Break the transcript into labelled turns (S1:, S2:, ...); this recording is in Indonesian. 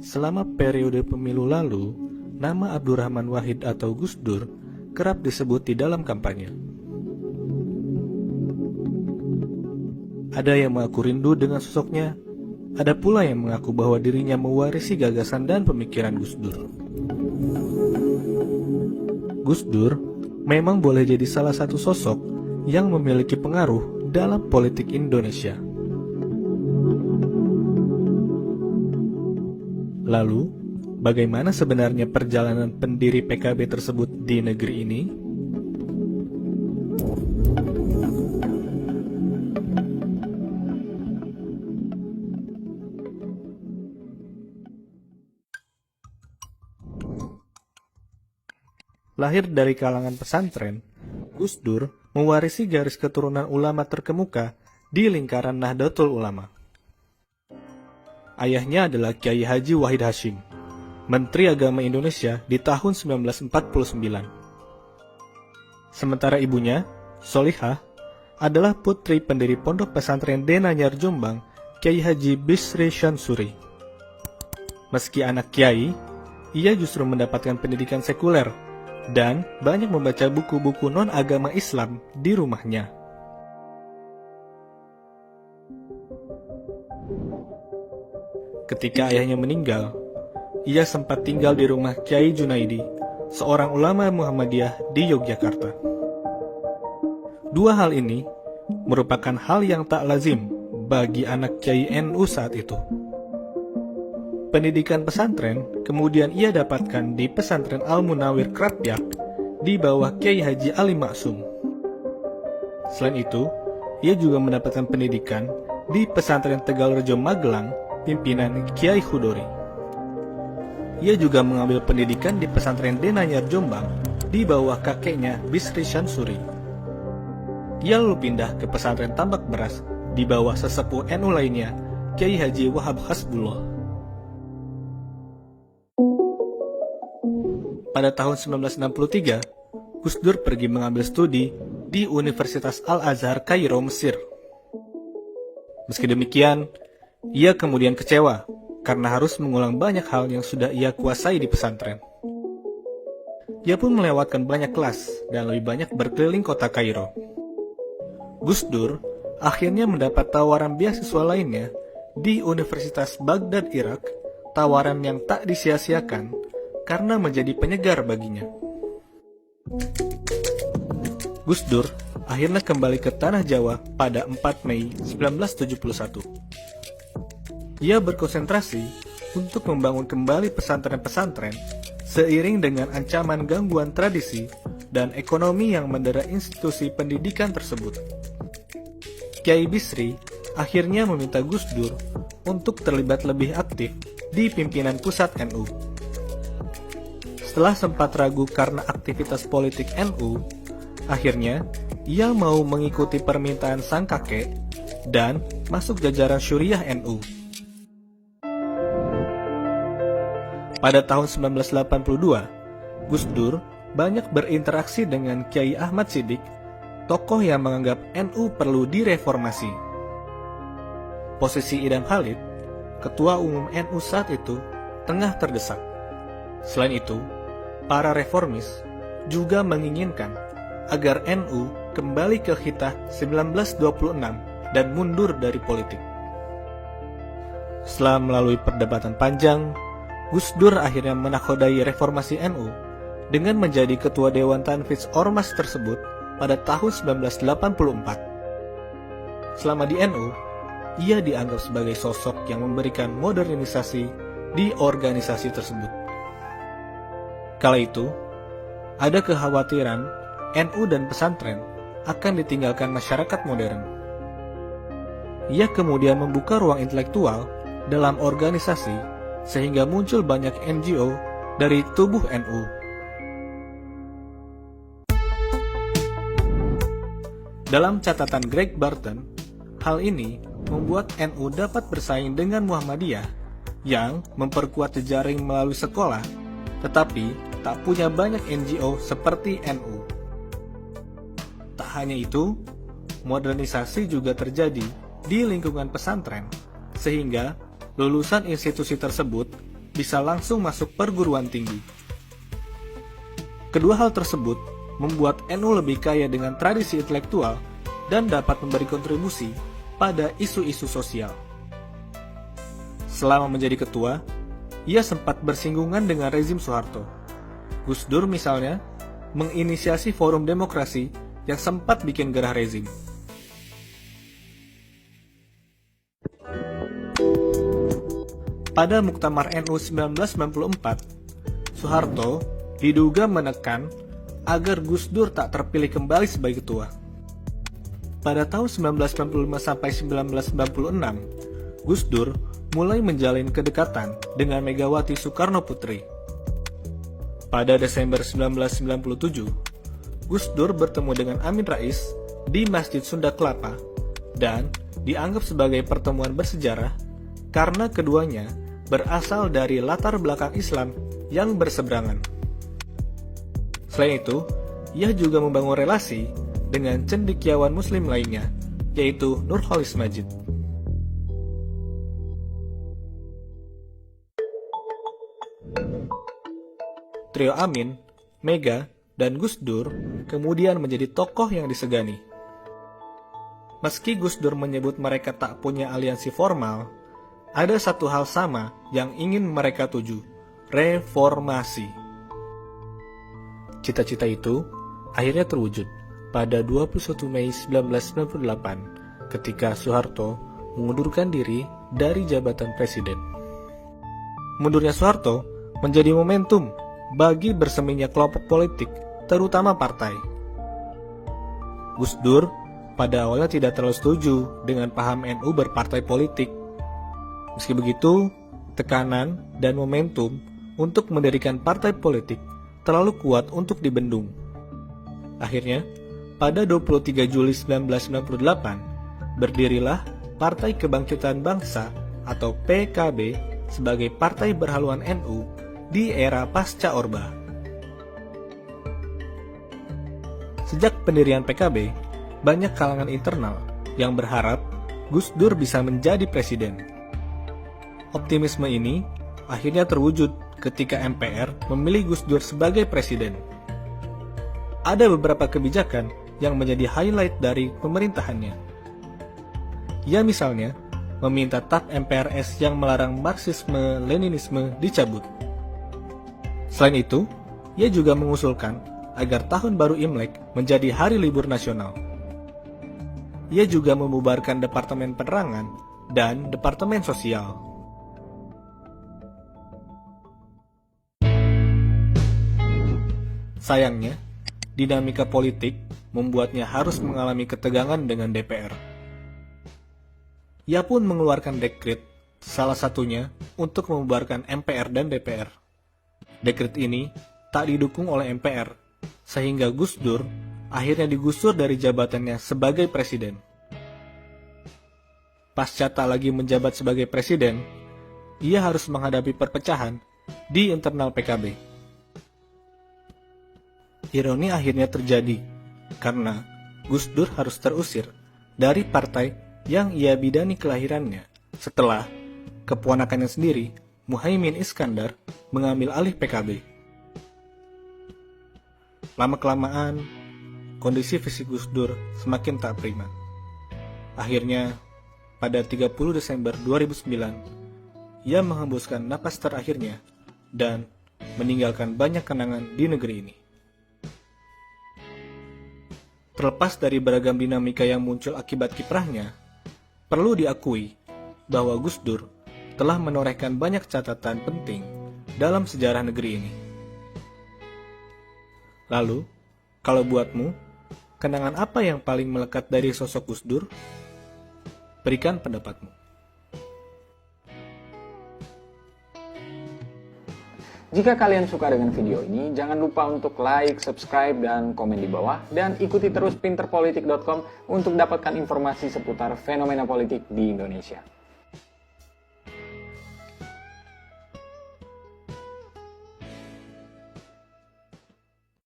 S1: Selama periode pemilu lalu, nama Abdurrahman Wahid atau Gus Dur kerap disebut di dalam kampanye. Ada yang mengaku rindu dengan sosoknya, ada pula yang mengaku bahwa dirinya mewarisi gagasan dan pemikiran Gus Dur. Gus Dur memang boleh jadi salah satu sosok yang memiliki pengaruh dalam politik Indonesia. Lalu, bagaimana sebenarnya perjalanan pendiri PKB tersebut di negeri ini? Lahir dari kalangan pesantren, Gus Dur mewarisi garis keturunan ulama terkemuka di lingkaran Nahdlatul Ulama. Ayahnya adalah Kiai Haji Wahid Hasyim, Menteri Agama Indonesia di tahun 1949. Sementara ibunya, Solihah, adalah putri pendiri Pondok Pesantren Denanyar Jombang, Kiai Haji Bisri Syansuri. Meski anak kiai, ia justru mendapatkan pendidikan sekuler dan banyak membaca buku-buku non-agama Islam di rumahnya. Ketika ayahnya meninggal, ia sempat tinggal di rumah Kiai Junaidi, seorang ulama Muhammadiyah di Yogyakarta. Dua hal ini merupakan hal yang tak lazim bagi anak Kiai NU saat itu. Pendidikan pesantren kemudian ia dapatkan di Pesantren Al-Munawir Krapyak di bawah Kiai Haji Ali Maksum. Selain itu, ia juga mendapatkan pendidikan di Pesantren Tegalrejo Magelang pimpinan Kiai Khudori. Ia juga mengambil pendidikan di Pesantren Denanyar Jombang di bawah kakeknya Bisri Syansuri. Ia lalu pindah ke Pesantren Tambak Beras di bawah sesepuh NU lainnya, Kiai Haji Wahab Hasbullah. Pada tahun 1963, Gus Dur pergi mengambil studi di Universitas Al-Azhar Kairo, Mesir. Meski demikian, ia kemudian kecewa karena harus mengulang banyak hal yang sudah ia kuasai di pesantren. Ia pun melewatkan banyak kelas dan lebih banyak berkeliling kota Kairo. Gus Dur akhirnya mendapat tawaran beasiswa lainnya di Universitas Baghdad, Irak, tawaran yang tak disia-siakan karena menjadi penyegar baginya. Gus Dur akhirnya kembali ke Tanah Jawa pada 4 Mei 1971. Ia berkonsentrasi untuk membangun kembali pesantren-pesantren seiring dengan ancaman gangguan tradisi dan ekonomi yang mendera institusi pendidikan tersebut. Kiai Bisri akhirnya meminta Gus Dur untuk terlibat lebih aktif di pimpinan pusat NU. Setelah sempat ragu karena aktivitas politik NU, akhirnya ia mau mengikuti permintaan sang kakek dan masuk jajaran Syuriah NU. Pada tahun 1982, Gus Dur banyak berinteraksi dengan Kiai Ahmad Siddiq, tokoh yang menganggap NU perlu direformasi. Posisi Idham Khalid, ketua umum NU saat itu, tengah terdesak. Selain itu, para reformis juga menginginkan agar NU kembali ke khitah 1926 dan mundur dari politik. Setelah melalui perdebatan panjang, Gus Dur akhirnya menakodai reformasi NU dengan menjadi ketua Dewan Tanfidz Ormas tersebut pada tahun 1984. Selama di NU, ia dianggap sebagai sosok yang memberikan modernisasi di organisasi tersebut. Kala itu, ada kekhawatiran NU dan pesantren akan ditinggalkan masyarakat modern. Ia kemudian membuka ruang intelektual dalam organisasi sehingga muncul banyak NGO dari tubuh NU. Dalam catatan Greg Barton, hal ini membuat NU dapat bersaing dengan Muhammadiyah yang memperkuat jejaring melalui sekolah, tetapi tak punya banyak NGO seperti NU. Tak hanya itu, modernisasi juga terjadi di lingkungan pesantren, sehingga lulusan institusi tersebut bisa langsung masuk perguruan tinggi. Kedua hal tersebut membuat NU lebih kaya dengan tradisi intelektual dan dapat memberi kontribusi pada isu-isu sosial. Selama menjadi ketua, ia sempat bersinggungan dengan rezim Soeharto. Gus Dur misalnya menginisiasi forum demokrasi yang sempat bikin gerah rezim. Pada Muktamar NU 1994, Soeharto diduga menekan agar Gus Dur tak terpilih kembali sebagai ketua. Pada tahun 1995 sampai 1996, Gus Dur mulai menjalin kedekatan dengan Megawati Soekarno Putri. Pada Desember 1997, Gus Dur bertemu dengan Amin Rais di Masjid Sunda Kelapa dan dianggap sebagai pertemuan bersejarah karena keduanya berasal dari latar belakang Islam yang berseberangan. Selain itu, ia juga membangun relasi dengan cendekiawan Muslim lainnya, yaitu Nurholis Majid. Trio Amin, Mega, dan Gus Dur kemudian menjadi tokoh yang disegani. Meski Gus Dur menyebut mereka tak punya aliansi formal, ada satu hal sama yang ingin mereka tuju, reformasi. Cita-cita itu akhirnya terwujud pada 21 Mei 1998 ketika Soeharto mengundurkan diri dari jabatan presiden. Mundurnya Soeharto menjadi momentum bagi berseminya kelompok politik, terutama partai. Gus Dur pada awalnya tidak terlalu setuju dengan paham NU berpartai politik. Meski begitu, tekanan dan momentum untuk mendirikan partai politik terlalu kuat untuk dibendung. Akhirnya, pada 23 Juli 1998, berdirilah Partai Kebangkitan Bangsa atau PKB sebagai partai berhaluan NU di era pasca Orba. Sejak pendirian PKB, banyak kalangan internal yang berharap Gus Dur bisa menjadi presiden. Optimisme ini akhirnya terwujud ketika MPR memilih Gus Dur sebagai presiden. Ada beberapa kebijakan yang menjadi highlight dari pemerintahannya. Ia misalnya meminta TAP MPRS yang melarang Marxisme-Leninisme dicabut. Selain itu, ia juga mengusulkan agar Tahun Baru Imlek menjadi hari libur nasional. Ia juga membubarkan Departemen Penerangan dan Departemen Sosial. Sayangnya, dinamika politik membuatnya harus mengalami ketegangan dengan DPR. Ia pun mengeluarkan dekret, salah satunya untuk membubarkan MPR dan DPR. Dekret ini tak didukung oleh MPR, sehingga Gus Dur akhirnya digusur dari jabatannya sebagai presiden. Pasca tak lagi menjabat sebagai presiden, ia harus menghadapi perpecahan di internal PKB. Ironi akhirnya terjadi, karena Gus Dur harus terusir dari partai yang ia bidani kelahirannya setelah keponakannya sendiri, Muhaimin Iskandar, mengambil alih PKB. Lama-kelamaan, kondisi fisik Gus Dur semakin tak prima. Akhirnya, pada 30 Desember 2009, ia menghembuskan napas terakhirnya dan meninggalkan banyak kenangan di negeri ini. Terlepas dari beragam dinamika yang muncul akibat kiprahnya, perlu diakui bahwa Gus Dur telah menorehkan banyak catatan penting dalam sejarah negeri ini. Lalu, kalau buatmu, kenangan apa yang paling melekat dari sosok Gus Dur? Berikan pendapatmu.
S2: Jika kalian suka dengan video ini, jangan lupa untuk like, subscribe, dan komen di bawah. Dan ikuti terus pinterpolitik.com untuk dapatkan informasi seputar fenomena politik di Indonesia.